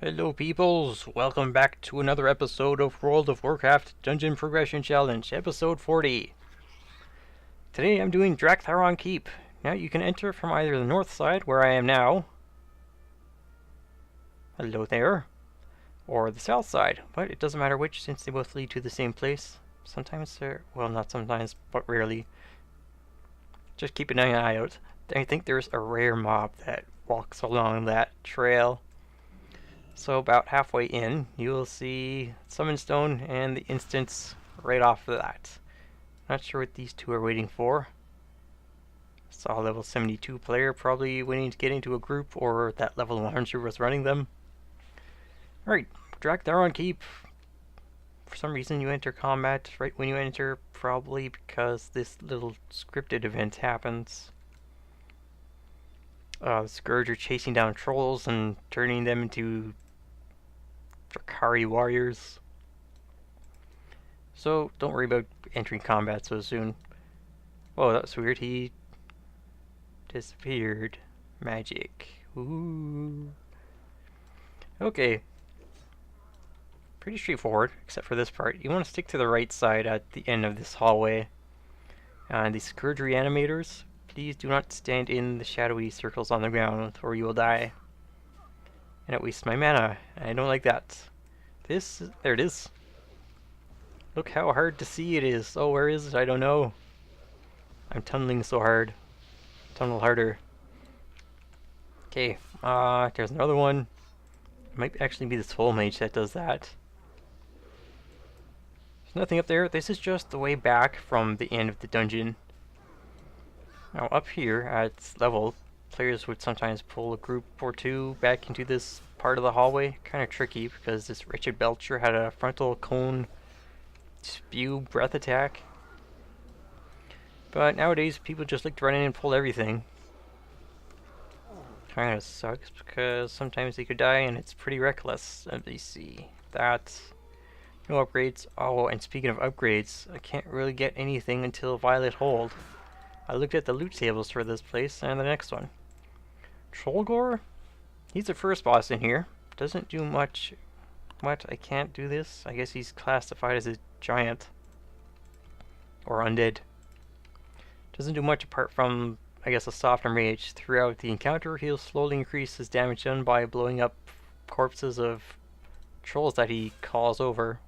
Hello peoples, welcome back to another episode of World of Warcraft Dungeon Progression Challenge, episode 40. Today I'm doing Drak'Tharon Keep. Now you can enter from either the north side, where I am now, hello there, or the south side, but it doesn't matter which since they both lead to the same place. Sometimes they're, well, not sometimes, but rarely. Just keep an eye out. I think there's a rare mob that walks along that trail. So about halfway in, you will see Summon Stone and the instance right off of that. Not sure what these two are waiting for. Saw a level 72 player probably waiting to get into a group, or that level 100 was running them. Alright, Drak'Tharon Keep. For some reason you enter combat right when you enter, probably because this little scripted event happens. The scourge are chasing down trolls and turning them into Drakari warriors. So don't worry about entering combat so soon. Whoa, that's weird. He disappeared. Magic. Ooh. Okay. Pretty straightforward, except for this part. You want to stick to the right side at the end of this hallway. And the scourge reanimators, please do not stand in the shadowy circles on the ground, or you will die. And it wastes my mana. I don't like that. There it is. Look how hard to see it is. Oh, where is it? I don't know. I'm tunneling so hard. Tunnel harder. Okay, there's another one. It might actually be the soul mage that does that. There's nothing up there. This is just the way back from the end of the dungeon. Now up here at level, players would sometimes pull a group or two back into this part of the hallway. Kind of tricky because this wretched Belcher had a frontal cone spew breath attack. But nowadays people just like to run in and pull everything. Kind of sucks because sometimes they could die and it's pretty reckless. Let me see. That. No upgrades. Oh, and speaking of upgrades, I can't really get anything until Violet Hold. I looked at the loot tables for this place and the next one. Trollgore? He's the first boss in here. Doesn't do much. What? I can't do this? I guess he's classified as a giant. Or undead. Doesn't do much apart from, I guess, a softer rage. Throughout the encounter, he'll slowly increase his damage done by blowing up corpses of trolls that he calls over.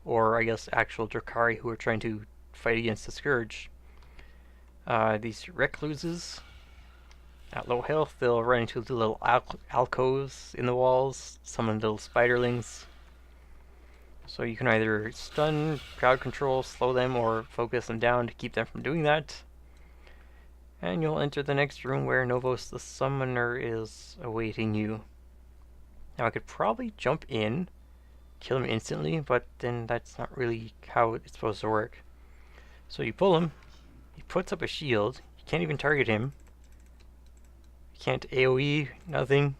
Or, I guess, actual Drakari who are trying to fight against the Scourge. These recluses, at low health, they'll run into the little alcoves in the walls, summon little spiderlings. So you can either stun, crowd control, slow them, or focus them down to keep them from doing that. And you'll enter the next room where Novos the Summoner is awaiting you. Now I could probably jump in, kill him instantly, but then that's not really how it's supposed to work. So you pull him, he puts up a shield, you can't even target him. You can't AoE, nothing.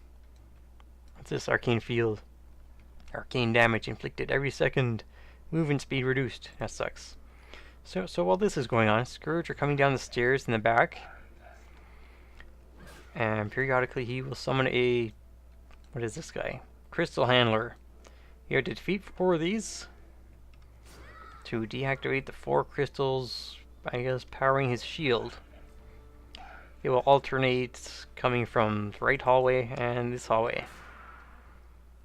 What's this? Arcane field. Arcane damage inflicted every second. Movement speed reduced. That sucks. So while this is going on, Scourge are coming down the stairs in the back. And periodically he will summon a... what is this guy? Crystal Handler. You have to defeat 4 of these to deactivate the 4 crystals, I guess, powering his shield. It will alternate coming from the right hallway and this hallway.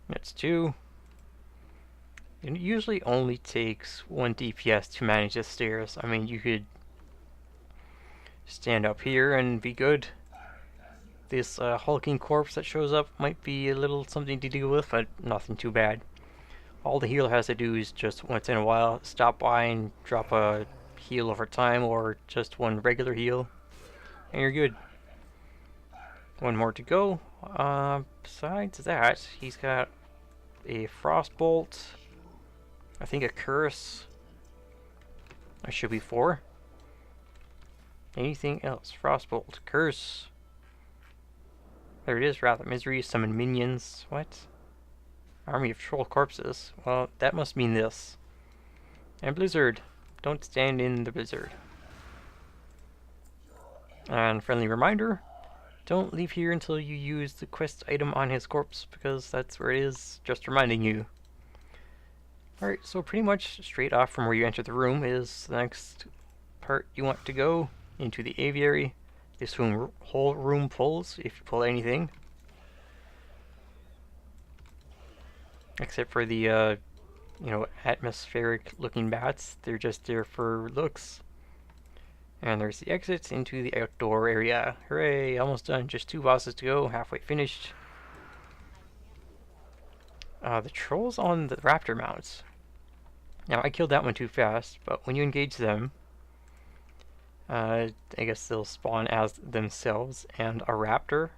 That's 2. It usually only takes 1 DPS to manage the stairs. I mean, you could stand up here and be good. This hulking corpse that shows up might be a little something to deal with, but nothing too bad. All the healer has to do is just once in a while stop by and drop a heal over time, or just 1 regular heal, and you're good. 1 more to go. Besides that, he's got a frostbolt, I think a curse. There should be 4. Anything else? Frostbolt, curse. There it is. Wrath of Misery, summon minions. What? Army of troll corpses. Well, that must mean this. And blizzard. Don't stand in the blizzard. And friendly reminder don't leave here until you use the quest item on his corpse, because that's where it is, just reminding you. Alright, so pretty much straight off from where you enter the room is the next part you want to go, into the aviary. This whole room pulls, if you pull anything. Except for the, atmospheric looking bats. They're just there for looks. And there's the exits into the outdoor area. Hooray, almost done. Just 2 bosses to go, halfway finished. The trolls on the raptor mounts. Now, I killed that one too fast, but when you engage them, I guess they'll spawn as themselves, and a raptor.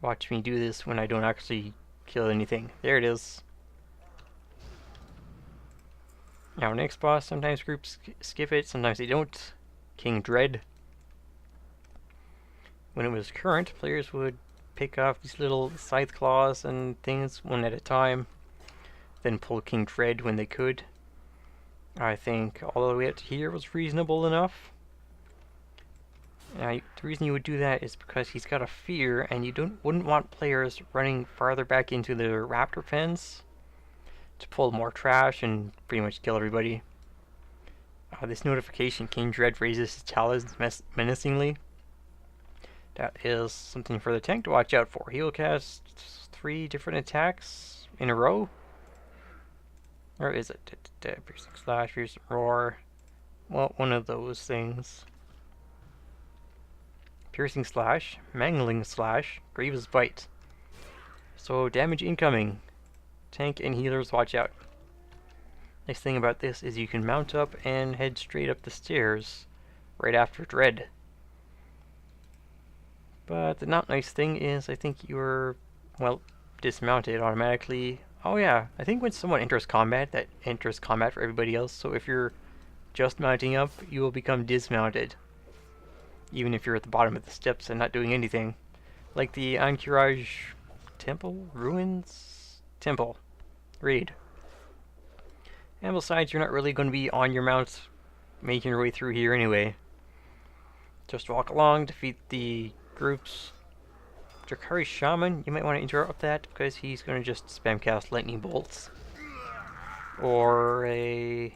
Watch me do this when I don't actually kill anything. There it is. Now, next boss, sometimes groups skip it, sometimes they don't. King Dread. When it was current, players would pick off these little scythe claws and things one at a time, then pull King Dread when they could. I think all the way up to here was reasonable enough. Now, the reason you would do that is because he's got a fear, and you wouldn't want players running farther back into the raptor pens to pull more trash and pretty much kill everybody. This notification, King Dread raises his talons menacingly. That is something for the tank to watch out for. He will cast 3 different attacks in a row. Or is it? Piercing Slash, Piercing Roar. Well, one of those things. Piercing Slash, Mangling Slash, Grievous Bite. So, damage incoming. Tank and healers watch out. Nice thing about this is you can mount up and head straight up the stairs right after Dread. But the not nice thing is I think you're, well, dismounted automatically. Oh yeah, I think when someone enters combat, that enters combat for everybody else, so if you're just mounting up, you will become dismounted. Even if you're at the bottom of the steps and not doing anything. Like the Anchorage Temple? Ruins? Temple. Raid. And besides, you're not really going to be on your mount making your way through here anyway. Just walk along, defeat the groups. Drak'Tharon Shaman, you might want to interrupt that because he's going to just spam cast lightning bolts. Or a...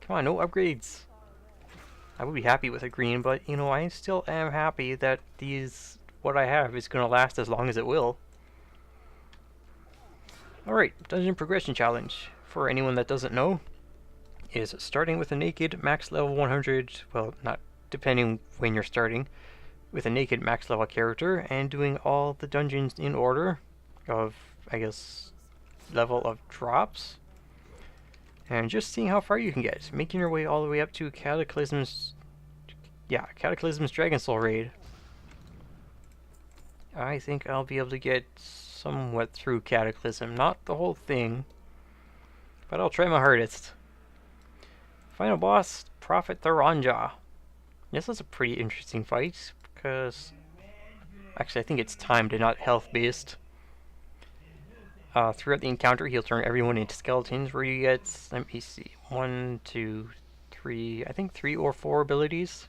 Come on, no upgrades. I would be happy with a green, but you know, I still am happy that what I have is going to last as long as it will. Alright, Dungeon Progression Challenge, for anyone that doesn't know, is starting with a naked max level 100, well, not depending when you're starting, with a naked max level character, and doing all the dungeons in order of, I guess, level of drops, and just seeing how far you can get, making your way all the way up to Cataclysm's Dragon Soul raid. I think I'll be able to get somewhat through Cataclysm, not the whole thing, but I'll try my hardest. Final boss, Prophet Tharanja. This is a pretty interesting fight, because actually I think it's timed and not health based. Throughout the encounter he'll turn everyone into skeletons, where you get, let me see, 1, 2, 3, I think 3 or 4 abilities.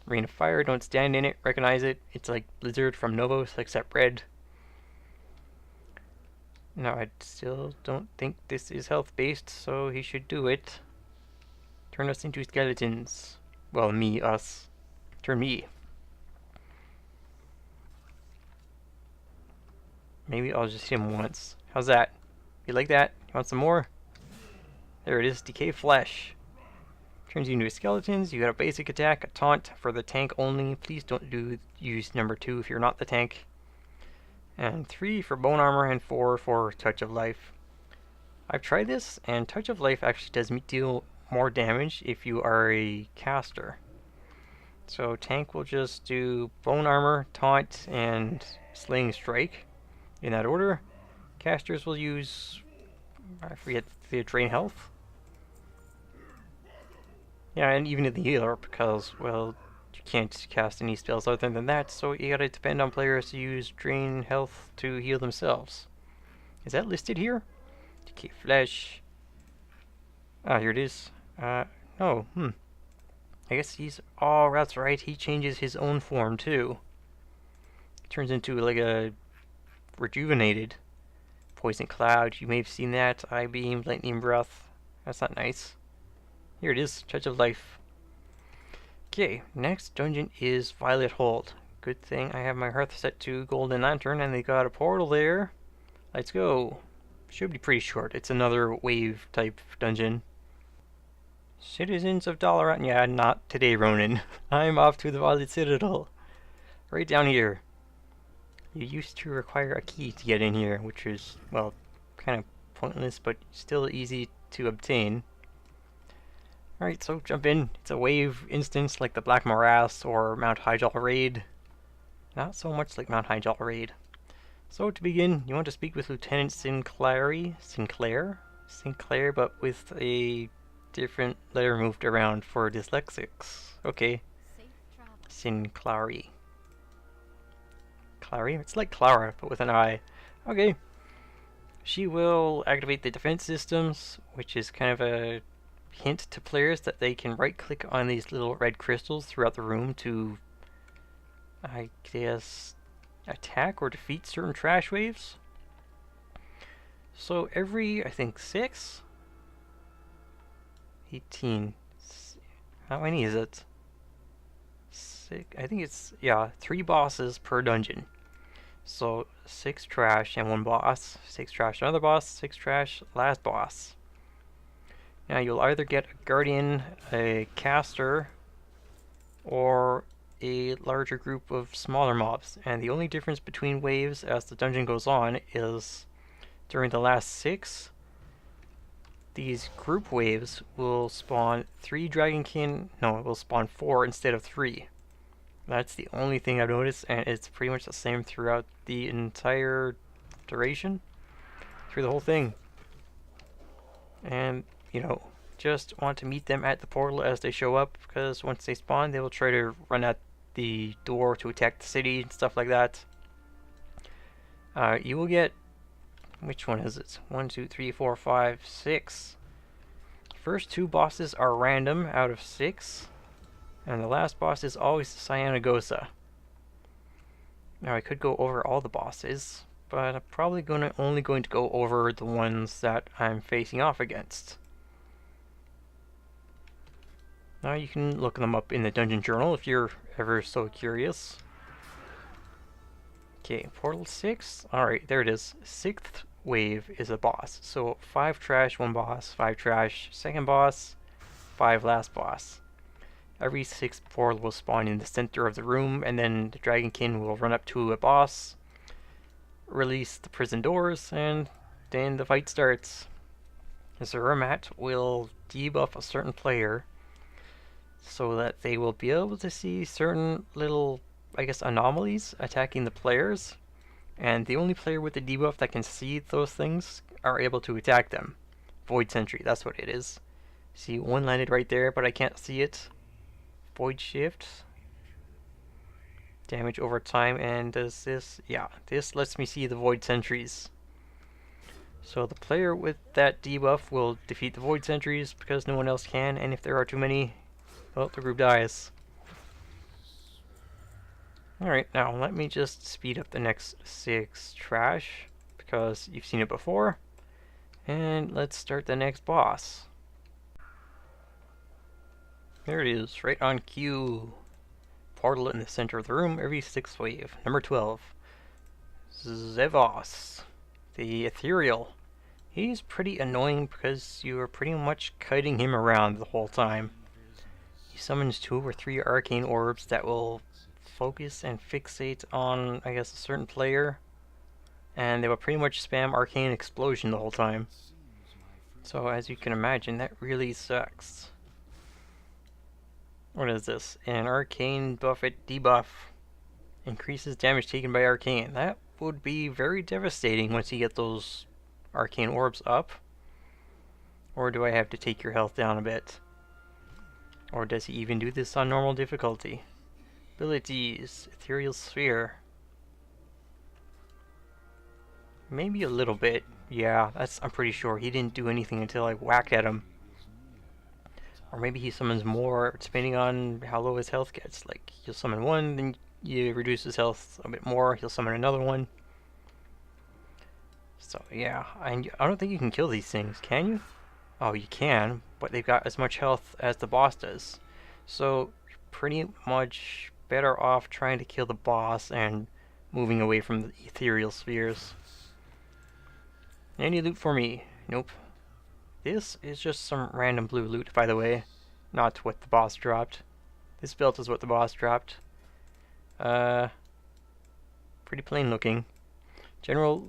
Rain of Fire, don't stand in it, recognize it, it's like Blizzard from Novos, except red. No, I still don't think this is health-based, so he should do it. Turn us into skeletons. Well, us. Turn me. Maybe I'll just hit him once. How's that? You like that? You want some more? There it is, Decay Flesh. Turns you into skeletons. You got a basic attack, a taunt for the tank only. Please don't use number 2 if you're not the tank. And 3 for bone armor, and 4 for Touch of Life. I've tried this, and Touch of Life actually does deal more damage if you are a caster. So tank will just do bone armor, taunt, and slaying strike in that order. Casters will use, I forget, the drain health. Yeah, and even the healer, because, well, you can't cast any spells other than that, so you gotta depend on players to use drain health to heal themselves. Is that listed here? Decay Flesh. Ah, here it is. No, I guess he's... Oh, that's right. He changes his own form, too. Turns into, like, a rejuvenated poison cloud. You may have seen that. Eye beam, lightning breath. That's not nice. Here it is. Touch of life. Okay, next dungeon is Violet Hold. Good thing I have my hearth set to Golden Lantern, and they got a portal there. Let's go. Should be pretty short. It's another wave type dungeon. Citizens of Dalaran. Yeah, not today, Ronin. I'm off to the Violet Citadel. Right down here. You used to require a key to get in here, which is, well, kind of pointless, but still easy to obtain. Alright, so jump in. It's a wave instance like the Black Morass or Mount Hyjal Raid. Not so much like Mount Hyjal Raid. So to begin, you want to speak with Lieutenant Sinclair, but with a different letter moved around for dyslexics. Okay. Sinclairi. Clary? It's like Clara, but with an I. Okay. She will activate the defense systems, which is kind of a hint to players that they can right-click on these little red crystals throughout the room to, I guess, attack or defeat certain trash waves. So every, I think, 6? 18. How many is it? 6? I think it's, yeah, 3 bosses per dungeon. So 6 trash and 1 boss. 6 trash, another boss. 6 trash, last boss. Now you'll either get a guardian, a caster, or a larger group of smaller mobs. And the only difference between waves as the dungeon goes on is during the last 6, these group waves will spawn 3 dragonkin. No, it will spawn 4 instead of 3. That's the only thing I've noticed, and it's pretty much the same throughout the entire duration, through the whole thing. And, you know, just want to meet them at the portal as they show up, because once they spawn, they will try to run at the door to attack the city and stuff like that. You will get, which one is it? 1, 2, 3, 4, 5, 6. First 2 bosses are random out of 6. And the last boss is always Cyanagosa. Now I could go over all the bosses, but I'm probably only going to go over the ones that I'm facing off against. Now you can look them up in the dungeon journal if you're ever so curious. Okay, Portal 6. Alright, there it is. 6th wave is a boss. So 5 trash, 1 boss, 5 trash, second boss, 5 last boss. Every 6th portal will spawn in the center of the room, and then the Dragonkin will run up to a boss, release the prison doors, and then the fight starts. The Zeramat will debuff a certain player so that they will be able to see certain little, I guess, anomalies attacking the players, and the only player with the debuff that can see those things are able to attack them. Void Sentry, that's what it is. See, one landed right there, but I can't see it. Void Shift. Damage over time, and does this... Yeah, this lets me see the Void Sentries. So the player with that debuff will defeat the Void Sentries because no one else can, and if there are too many, well, the group dies. Alright, now let me just speed up the next 6 trash, because you've seen it before. And let's start the next boss. There it is, right on cue. Portal in the center of the room, every 6th wave. Number 12. Zevos, the Ethereal. He's pretty annoying because you are pretty much kiting him around the whole time. He summons 2 or 3 arcane orbs that will focus and fixate on, I guess, a certain player. And they will pretty much spam Arcane Explosion the whole time. So as you can imagine, that really sucks. What is this? An Arcane Buffet debuff. Increases damage taken by Arcane. That would be very devastating once you get those Arcane Orbs up. Or do I have to take your health down a bit? Or does he even do this on normal difficulty? Abilities. Ethereal Sphere. Maybe a little bit. Yeah, I'm pretty sure he didn't do anything until I whacked at him. Or maybe he summons more, depending on how low his health gets. Like, he'll summon one, then you reduce his health a bit more, he'll summon another one. So, yeah, I don't think you can kill these things, can you? Oh, you can, but they've got as much health as the boss does. So, you're pretty much better off trying to kill the boss and moving away from the ethereal spheres. Any loot for me? Nope. This is just some random blue loot, by the way. Not what the boss dropped. This belt is what the boss dropped. Pretty plain looking. General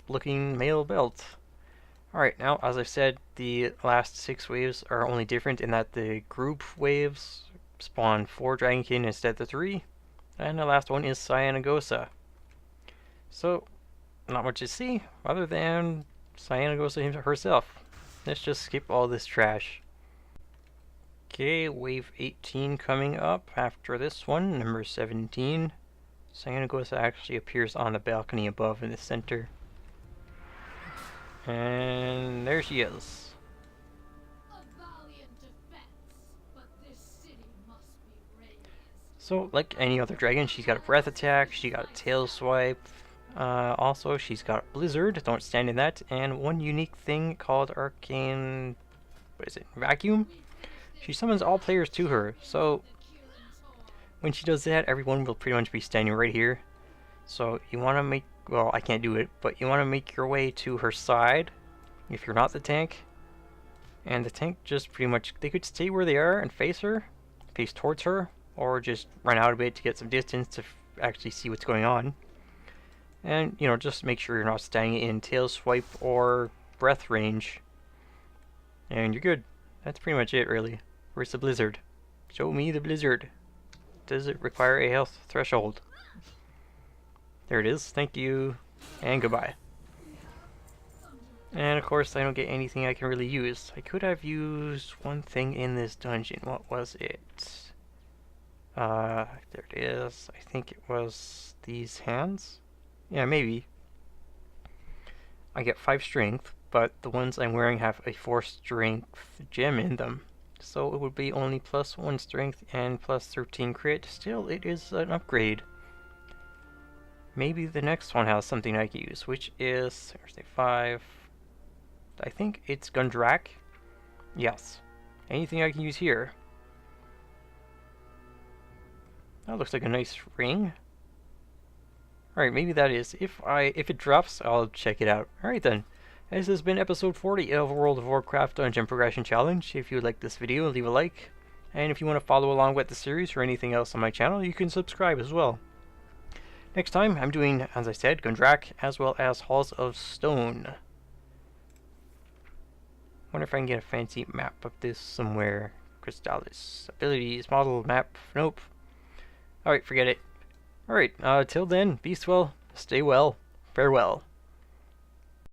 looking mail belt. Alright, now, as I've said, the last 6 waves are only different in that the group waves spawn 4 Dragonkin instead of 3, and the last one is Cyanagosa. So, not much to see, other than Cyanagosa herself. Let's just skip all this trash. Okay, wave 18 coming up after this one, number 17. Cyanagosa actually appears on the balcony above in the center. And there she is. A valiant defense, but this city must be razed. So, like any other dragon, she's got a breath attack, she got a tail swipe. Also, she's got blizzard, don't stand in that, and one unique thing called arcane... what is it? Vacuum? She summons all players to her, so when she does that, everyone will pretty much be standing right here. So you want to make, well, I can't do it, but you want to make your way to her side if you're not the tank. And the tank just pretty much, they could stay where they are and face her, face towards her, or just run out a bit to get some distance to actually see what's going on. And, you know, just make sure you're not standing in tail swipe or breath range. And you're good. That's pretty much it, really. Where's the blizzard? Show me the blizzard. Does it require a health threshold? There it is. Thank you. And goodbye. And of course, I don't get anything I can really use. I could have used one thing in this dungeon. What was it? There it is. I think it was these hands? Yeah, maybe. I get 5 strength, but the ones I'm wearing have a 4 strength gem in them. So it would be only plus 1 strength and plus 13 crit. Still, it is an upgrade. Maybe the next one has something I can use, which is, Thursday 5. I think it's Gundrak. Yes. Anything I can use here? That looks like a nice ring. Alright, maybe that is. If it drops, I'll check it out. Alright then. This has been episode 40 of World of Warcraft Dungeon Progression Challenge. If you like this video, leave a like. And if you want to follow along with the series or anything else on my channel, you can subscribe as well. Next time, I'm doing, as I said, Gundrak, as well as Halls of Stone. Wonder if I can get a fancy map of this somewhere. Crystallis. Abilities, model, map. Nope. Alright, forget it. Alright, till then, be well, stay well, farewell.